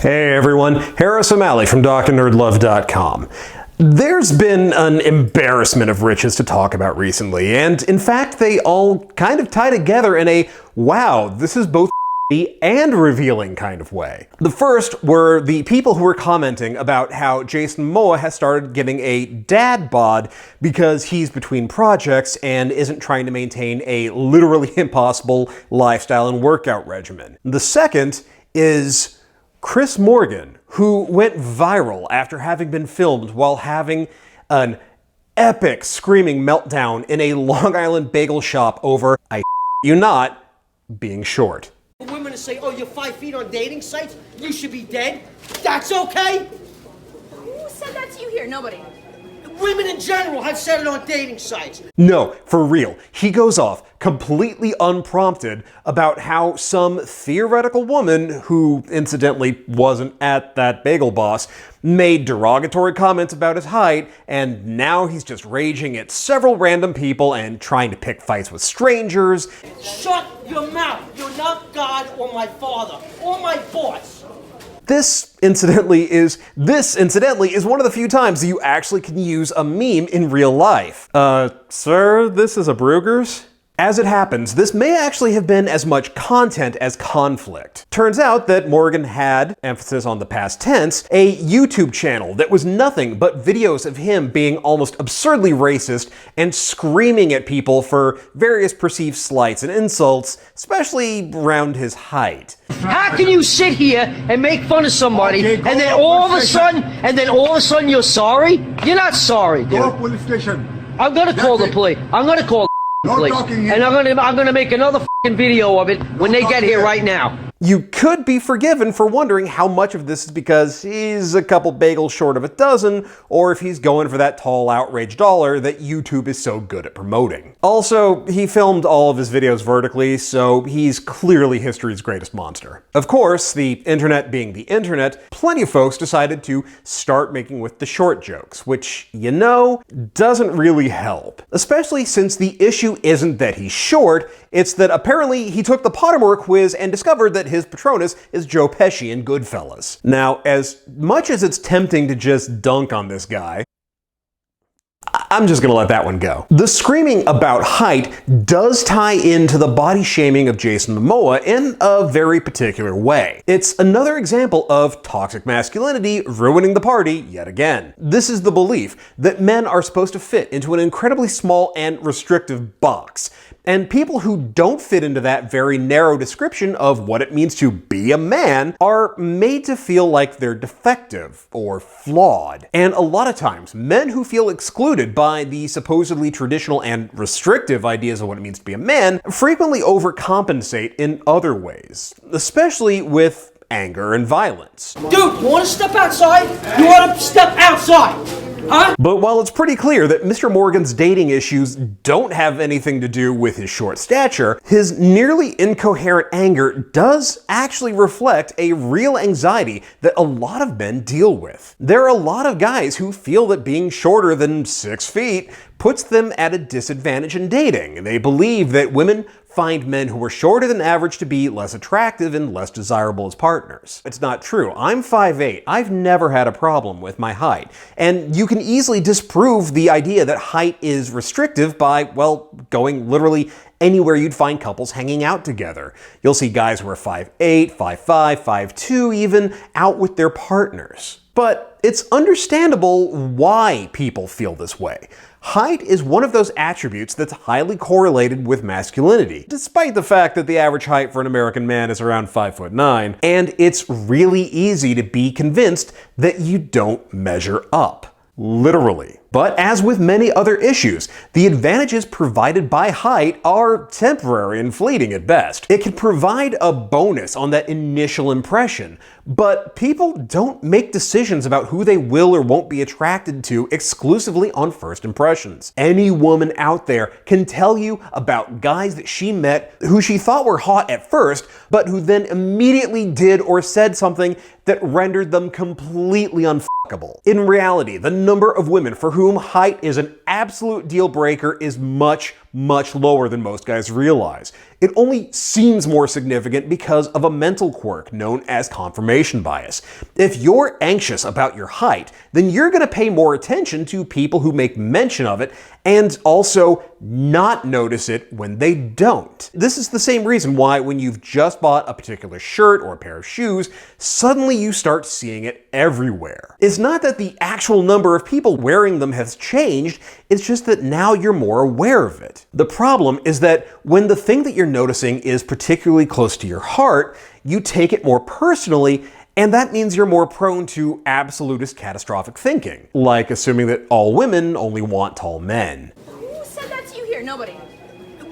Hey everyone, Harris O'Malley from DrNerdLove.com. There's been an embarrassment of riches to talk about recently, and in fact they all kind of tie together in a wow, this is both and revealing kind of way. The first were the people who were commenting about how Jason Momoa has started getting a dad bod because he's between projects and isn't trying to maintain a literally impossible lifestyle and workout regimen. The second is Chris Morgan, who went viral after having been filmed while having an epic screaming meltdown in a Long Island bagel shop over, I you not, being short. Women to say, oh, you're 5 feet on dating sites? You should be dead? That's okay? Who said that to you here? Nobody. Women in general have said it on dating sites. No, for real. He goes off completely unprompted about how some theoretical woman, who incidentally wasn't at that Bagel Boss, made derogatory comments about his height, and now he's just raging at several random people and trying to pick fights with strangers. Shut your mouth. You're not God or my father or my boss. This, incidentally, is one of the few times that you actually can use a meme in real life. Sir, this is a Brugger's? As it happens, this may actually have been as much content as conflict. Turns out that Morgan had, emphasis on the past tense, a YouTube channel that was nothing but videos of him being almost absurdly racist and screaming at people for various perceived slights and insults, especially around his height. How can you sit here and make fun of somebody and then all of a sudden you're sorry? You're not sorry, dude. Go to police station. I'm gonna call the police. I'm gonna call the police. And I'm gonna make another fucking video of it when they get here right now. You could be forgiven for wondering how much of this is because he's a couple bagels short of a dozen, or if he's going for that tall outrage dollar that YouTube is so good at promoting. Also, he filmed all of his videos vertically, so he's clearly history's greatest monster. Of course, the internet being the internet, plenty of folks decided to start making with the short jokes, which, you know, doesn't really help. Especially since the issue isn't that he's short, it's that apparently he took the Pottermore quiz and discovered that his Patronus is Joe Pesci in Goodfellas. Now, as much as it's tempting to just dunk on this guy, I'm just gonna let that one go. The screaming about height does tie into the body shaming of Jason Momoa in a very particular way. It's another example of toxic masculinity ruining the party yet again. This is the belief that men are supposed to fit into an incredibly small and restrictive box. And people who don't fit into that very narrow description of what it means to be a man are made to feel like they're defective or flawed. And a lot of times, men who feel excluded by the supposedly traditional and restrictive ideas of what it means to be a man frequently overcompensate in other ways, especially with anger and violence. Dude, you wanna step outside? You wanna step outside? Huh? But while it's pretty clear that Mr. Morgan's dating issues don't have anything to do with his short stature, his nearly incoherent anger does actually reflect a real anxiety that a lot of men deal with. There are a lot of guys who feel that being shorter than 6 feet puts them at a disadvantage in dating. They believe that women find men who are shorter than average to be less attractive and less desirable as partners. It's not true. I'm 5'8". I've never had a problem with my height. And you can easily disprove the idea that height is restrictive by, well, going literally anywhere you'd find couples hanging out together. You'll see guys who are 5'8", 5'5", 5'2", even out with their partners. But it's understandable why people feel this way. Height is one of those attributes that's highly correlated with masculinity, despite the fact that the average height for an American man is around 5'9", and it's really easy to be convinced that you don't measure up. Literally. But as with many other issues, the advantages provided by height are temporary and fleeting at best. It can provide a bonus on that initial impression, but people don't make decisions about who they will or won't be attracted to exclusively on first impressions. Any woman out there can tell you about guys that she met who she thought were hot at first, but who then immediately did or said something that rendered them completely In reality, the number of women for whom height is an absolute deal breaker is much lower than most guys realize. It only seems more significant because of a mental quirk known as confirmation bias. If you're anxious about your height, then you're going to pay more attention to people who make mention of it and also not notice it when they don't. This is the same reason why when you've just bought a particular shirt or a pair of shoes, suddenly you start seeing it everywhere. It's not that the actual number of people wearing them has changed, it's just that now you're more aware of it. The problem is that when the thing that you're noticing is particularly close to your heart, you take it more personally, and that means you're more prone to absolutist catastrophic thinking, like assuming that all women only want tall men. Who said that to you here? Nobody.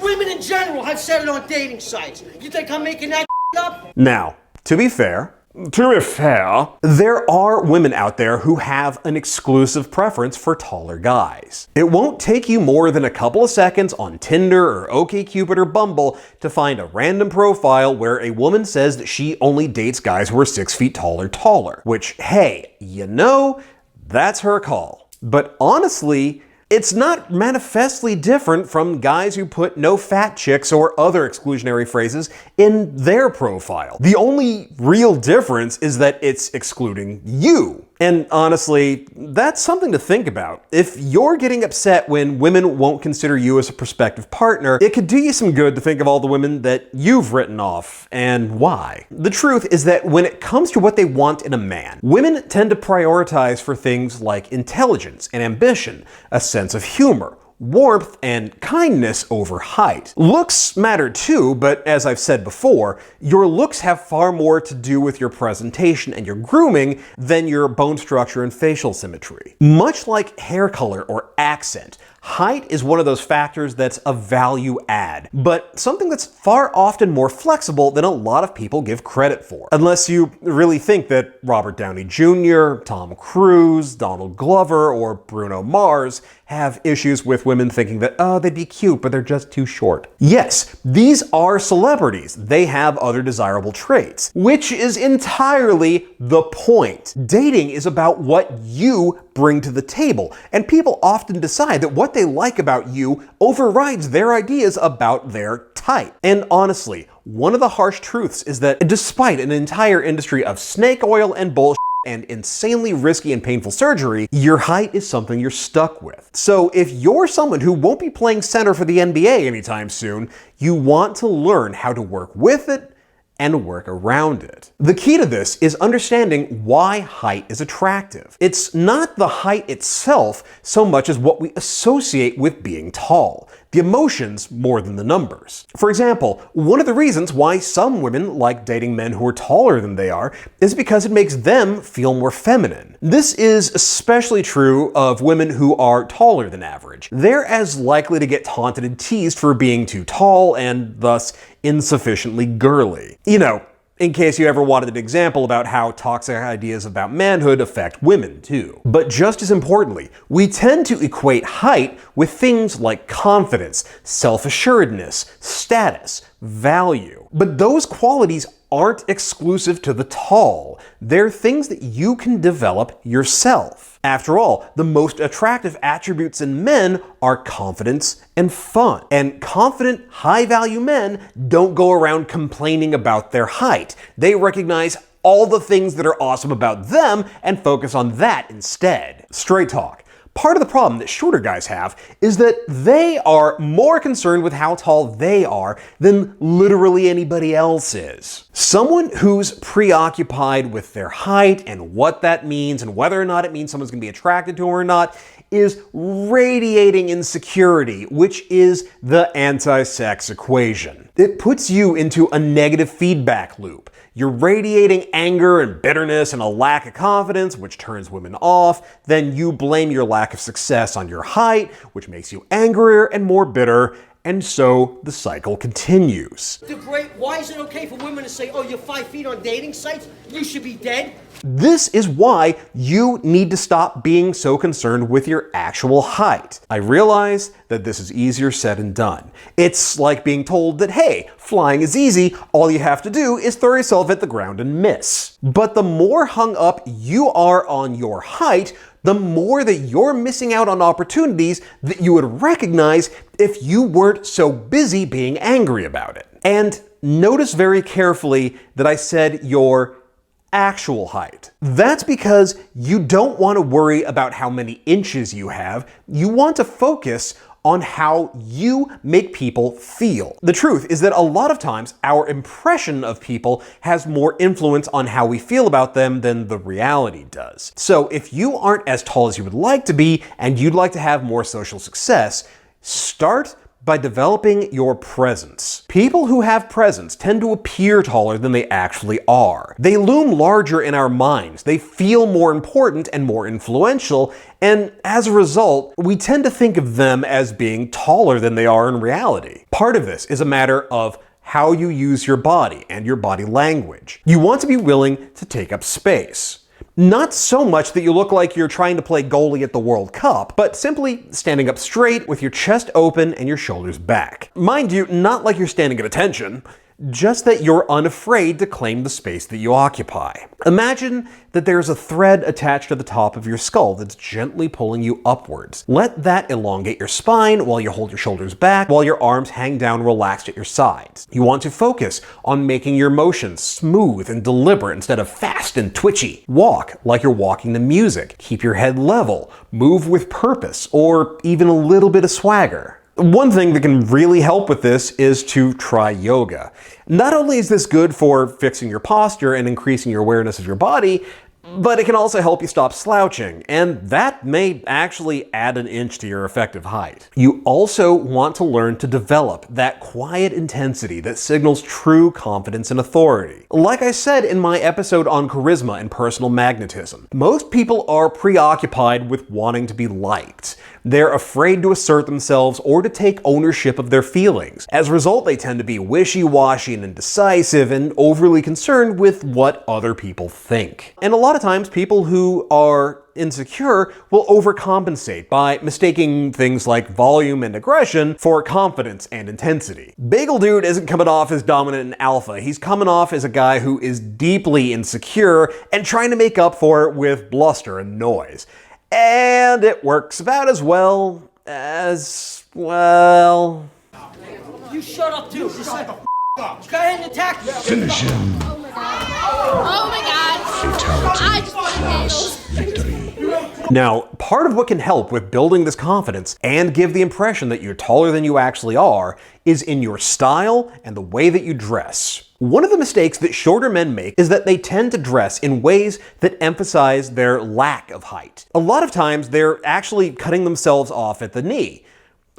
Women in general have said it on dating sites. You think I'm making that up? Now, to be fair, there are women out there who have an exclusive preference for taller guys. It won't take you more than a couple of seconds on Tinder or OkCupid or Bumble to find a random profile where a woman says that she only dates guys who are 6 feet tall or taller, which, hey, you know, that's her call. But honestly, it's not manifestly different from guys who put no fat chicks or other exclusionary phrases in their profile. The only real difference is that it's excluding you. And honestly, that's something to think about. If you're getting upset when women won't consider you as a prospective partner, it could do you some good to think of all the women that you've written off and why. The truth is that when it comes to what they want in a man, women tend to prioritize for things like intelligence and ambition, a sense of humor, warmth, and kindness over height. Looks matter too, but as I've said before, your looks have far more to do with your presentation and your grooming than your bone structure and facial symmetry. Much like hair color or accent, height is one of those factors that's a value add, but something that's far often more flexible than a lot of people give credit for. Unless you really think that Robert Downey Jr., Tom Cruise, Donald Glover, or Bruno Mars have issues with women thinking that, oh, they'd be cute, but they're just too short. Yes, these are celebrities. They have other desirable traits, which is entirely the point. Dating is about what you bring to the table, and people often decide that what they like about you overrides their ideas about their type. And honestly, one of the harsh truths is that despite an entire industry of snake oil and bullshit and insanely risky and painful surgery, your height is something you're stuck with. So if you're someone who won't be playing center for the NBA anytime soon, you want to learn how to work with it and work around it. The key to this is understanding why height is attractive. It's not the height itself so much as what we associate with being tall. The emotions more than the numbers. For example, one of the reasons why some women like dating men who are taller than they are is because it makes them feel more feminine. This is especially true of women who are taller than average. They're as likely to get taunted and teased for being too tall and thus insufficiently girly. You know, in case you ever wanted an example about how toxic ideas about manhood affect women too. But just as importantly, we tend to equate height with things like confidence, self-assuredness, status, value. But those qualities aren't exclusive to the tall. They're things that you can develop yourself. After all, the most attractive attributes in men are confidence and fun. And confident, high-value men don't go around complaining about their height. They recognize all the things that are awesome about them and focus on that instead. Straight talk. Part of the problem that shorter guys have is that they are more concerned with how tall they are than literally anybody else is. Someone who's preoccupied with their height and what that means and whether or not it means someone's gonna be attracted to them or not is radiating insecurity, which is the anti-sex equation. It puts you into a negative feedback loop. You're radiating anger and bitterness and a lack of confidence, which turns women off. Then you blame your lack of success on your height, which makes you angrier and more bitter. And so the cycle continues. Why is it okay for women to say, oh, you're 5 feet on dating sites? You should be dead? This is why you need to stop being so concerned with your actual height. I realize that this is easier said than done. It's like being told that, hey, flying is easy, all you have to do is throw yourself at the ground and miss. But the more hung up you are on your height, the more that you're missing out on opportunities that you would recognize if you weren't so busy being angry about it. And notice very carefully that I said your actual height. That's because you don't want to worry about how many inches you have. You want to focus on how you make people feel. The truth is that a lot of times our impression of people has more influence on how we feel about them than the reality does. So if you aren't as tall as you would like to be and you'd like to have more social success, start by developing your presence. People who have presence tend to appear taller than they actually are. They loom larger in our minds, they feel more important and more influential, and as a result, we tend to think of them as being taller than they are in reality. Part of this is a matter of how you use your body and your body language. You want to be willing to take up space. Not so much that you look like you're trying to play goalie at the World Cup, but simply standing up straight with your chest open and your shoulders back. Mind you, not like you're standing at attention, just that you're unafraid to claim the space that you occupy. Imagine that there's a thread attached to the top of your skull that's gently pulling you upwards. Let that elongate your spine while you hold your shoulders back, while your arms hang down relaxed at your sides. You want to focus on making your motions smooth and deliberate instead of fast and twitchy. Walk like you're walking to music. Keep your head level. Move with purpose, or even a little bit of swagger. One thing that can really help with this is to try yoga. Not only is this good for fixing your posture and increasing your awareness of your body, but it can also help you stop slouching, and that may actually add an inch to your effective height. You also want to learn to develop that quiet intensity that signals true confidence and authority. Like I said in my episode on charisma and personal magnetism, most people are preoccupied with wanting to be liked. They're afraid to assert themselves or to take ownership of their feelings. As a result, they tend to be wishy-washy and indecisive and overly concerned with what other people think. And a lot of times, people who are insecure will overcompensate by mistaking things like volume and aggression for confidence and intensity. Bagel Dude isn't coming off as dominant and alpha. He's coming off as a guy who is deeply insecure and trying to make up for it with bluster and noise. And it works about as well. You shut up too. Just shut the up. Go ahead and attack me. Finish him. Oh my god. Fatality. I just want bagels. Victory. Now, part of what can help with building this confidence and give the impression that you're taller than you actually are is in your style and the way that you dress. One of the mistakes that shorter men make is that they tend to dress in ways that emphasize their lack of height. A lot of times, they're actually cutting themselves off at the knee,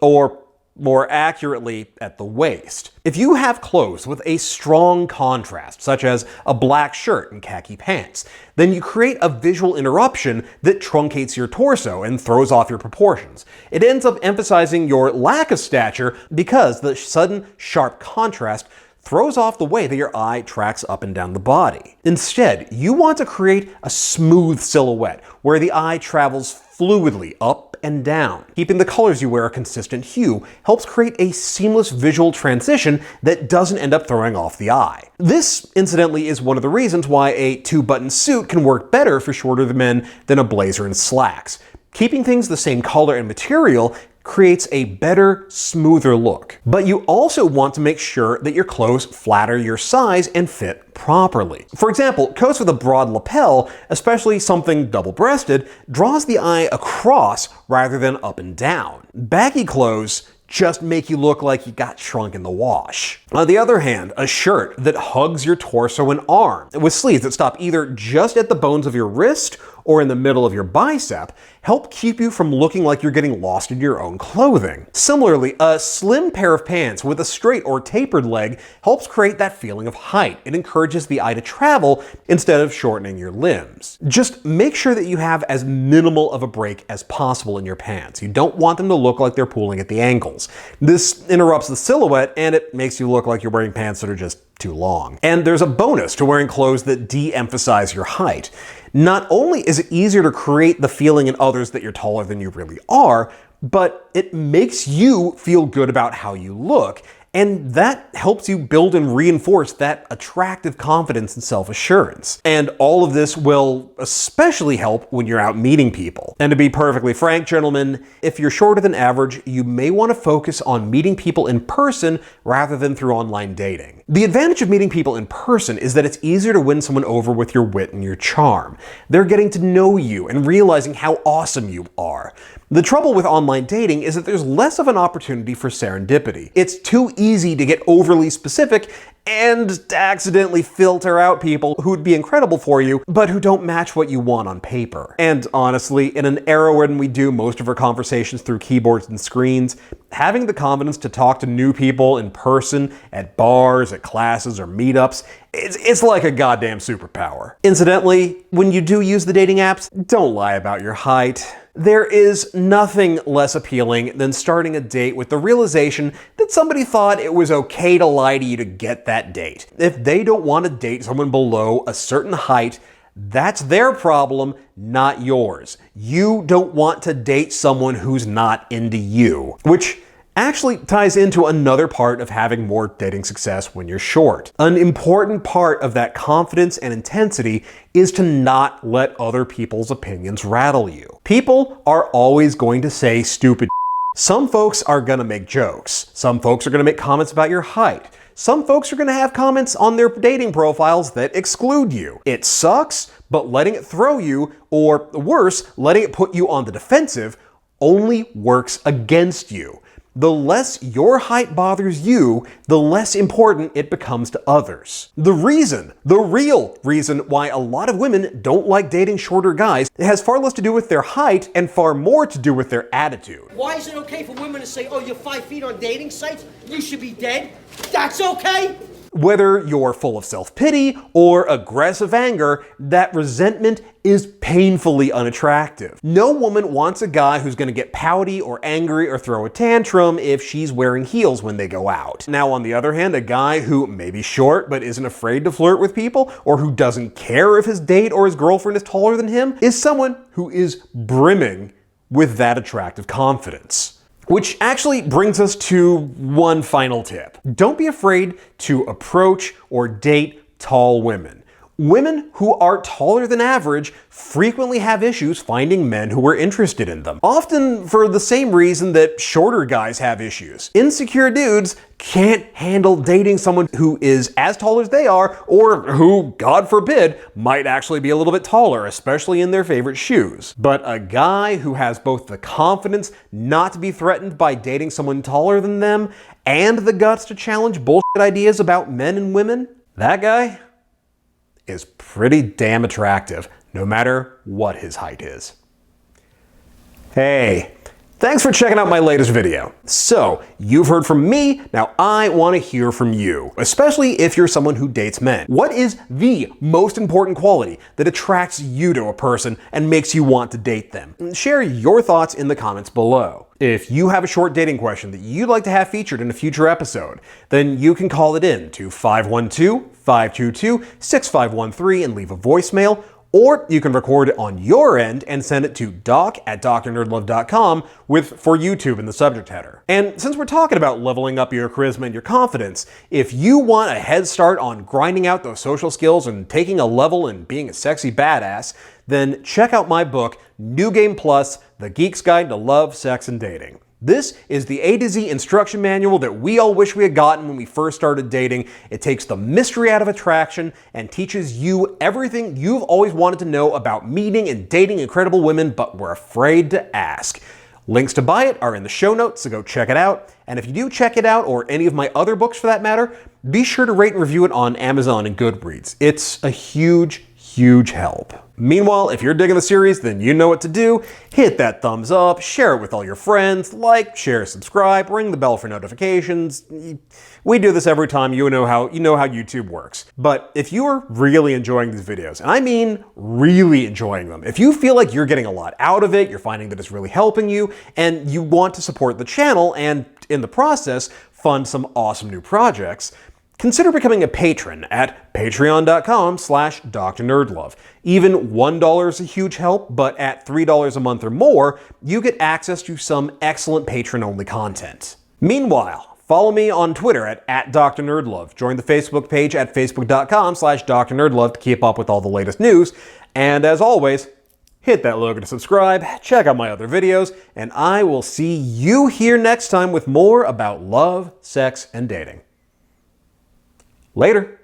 or more accurately, at the waist. If you have clothes with a strong contrast, such as a black shirt and khaki pants, then you create a visual interruption that truncates your torso and throws off your proportions. It ends up emphasizing your lack of stature because the sudden, sharp contrast throws off the way that your eye tracks up and down the body. Instead, you want to create a smooth silhouette where the eye travels fluidly up and down. Keeping the colors you wear a consistent hue helps create a seamless visual transition that doesn't end up throwing off the eye. This, incidentally, is one of the reasons why a two-button suit can work better for shorter men than a blazer and slacks. Keeping things the same color and material creates a better, smoother look. But you also want to make sure that your clothes flatter your size and fit properly. For example, coats with a broad lapel, especially something double-breasted, draws the eye across rather than up and down. Baggy clothes just make you look like you got shrunk in the wash. On the other hand, a shirt that hugs your torso and arm, with sleeves that stop either just at the bones of your wrist or in the middle of your bicep help keep you from looking like you're getting lost in your own clothing. Similarly, a slim pair of pants with a straight or tapered leg helps create that feeling of height. It encourages the eye to travel instead of shortening your limbs. Just make sure that you have as minimal of a break as possible in your pants. You don't want them to look like they're pooling at the ankles. This interrupts the silhouette and it makes you look like you're wearing pants that are just too long. And there's a bonus to wearing clothes that de-emphasize your height. Not only is it easier to create the feeling in others that you're taller than you really are, but it makes you feel good about how you look. And that helps you build and reinforce that attractive confidence and self-assurance. And all of this will especially help when you're out meeting people. And to be perfectly frank, gentlemen, if you're shorter than average, you may want to focus on meeting people in person rather than through online dating. The advantage of meeting people in person is that it's easier to win someone over with your wit and your charm. They're getting to know you and realizing how awesome you are. The trouble with online dating is that there's less of an opportunity for serendipity. It's too easy to get overly specific and to accidentally filter out people who'd be incredible for you, but who don't match what you want on paper. And honestly, in an era when we do most of our conversations through keyboards and screens, having the confidence to talk to new people in person, at bars, at classes, or meetups, it's like a goddamn superpower. Incidentally, when you do use the dating apps, don't lie about your height. There is nothing less appealing than starting a date with the realization that somebody thought it was okay to lie to you to get that date. If they don't want to date someone below a certain height, that's their problem, not yours. You don't want to date someone who's not into you, which actually ties into another part of having more dating success when you're short. An important part of that confidence and intensity is to not let other people's opinions rattle you. People are always going to say stupid shit. Some folks are gonna make jokes. Some folks are gonna make comments about your height. Some folks are gonna have comments on their dating profiles that exclude you. It sucks, but letting it throw you, or worse, letting it put you on the defensive, only works against you. The less your height bothers you, the less important it becomes to others. The real reason why a lot of women don't like dating shorter guys, it has far less to do with their height and far more to do with their attitude. Why is it okay for women to say, oh, you're 5 feet on dating sites? You should be dead? That's okay? Whether you're full of self-pity or aggressive anger, that resentment is painfully unattractive. No woman wants a guy who's gonna get pouty or angry or throw a tantrum if she's wearing heels when they go out. Now, on the other hand, a guy who may be short but isn't afraid to flirt with people, or who doesn't care if his date or his girlfriend is taller than him, is someone who is brimming with that attractive confidence. Which actually brings us to one final tip. Don't be afraid to approach or date tall women. Women who are taller than average frequently have issues finding men who are interested in them. Often for the same reason that shorter guys have issues. Insecure dudes can't handle dating someone who is as tall as they are, or who, God forbid, might actually be a little bit taller, especially in their favorite shoes. But a guy who has both the confidence not to be threatened by dating someone taller than them, and the guts to challenge bullshit ideas about men and women, that guy is pretty damn attractive, no matter what his height is. Hey, thanks for checking out my latest video. So, you've heard from me, now I want to hear from you, especially if you're someone who dates men. What is the most important quality that attracts you to a person and makes you want to date them? Share your thoughts in the comments below. If you have a short dating question that you'd like to have featured in a future episode, then you can call it in to 512-522-6513 and leave a voicemail, or you can record it on your end and send it to doc@drnerdlove.com with "for YouTube" in the subject header. And since we're talking about leveling up your charisma and your confidence, if you want a head start on grinding out those social skills and taking a level and being a sexy badass, then check out my book, New Game Plus, The Geek's Guide to Love, Sex, and Dating. This is the A to Z instruction manual that we all wish we had gotten when we first started dating. It takes the mystery out of attraction and teaches you everything you've always wanted to know about meeting and dating incredible women, but were afraid to ask. Links to buy it are in the show notes, so go check it out. And if you do check it out, or any of my other books for that matter, be sure to rate and review it on Amazon and Goodreads. It's a huge huge help. Meanwhile, if you're digging the series, then you know what to do. Hit that thumbs up, share it with all your friends, like, share, subscribe, ring the bell for notifications. We do this every time. You know how YouTube works. But if you are really enjoying these videos, and I mean really enjoying them, if you feel like you're getting a lot out of it, you're finding that it's really helping you, and you want to support the channel and in the process fund some awesome new projects, consider becoming a patron at patreon.com/DrNerdLove. Even $1 is a huge help, but at $3 a month or more, you get access to some excellent patron-only content. Meanwhile, follow me on Twitter at @DrNerdLove. Join the Facebook page at facebook.com/DrNerdLove to keep up with all the latest news. And as always, hit that logo to subscribe, check out my other videos, and I will see you here next time with more about love, sex, and dating. Later.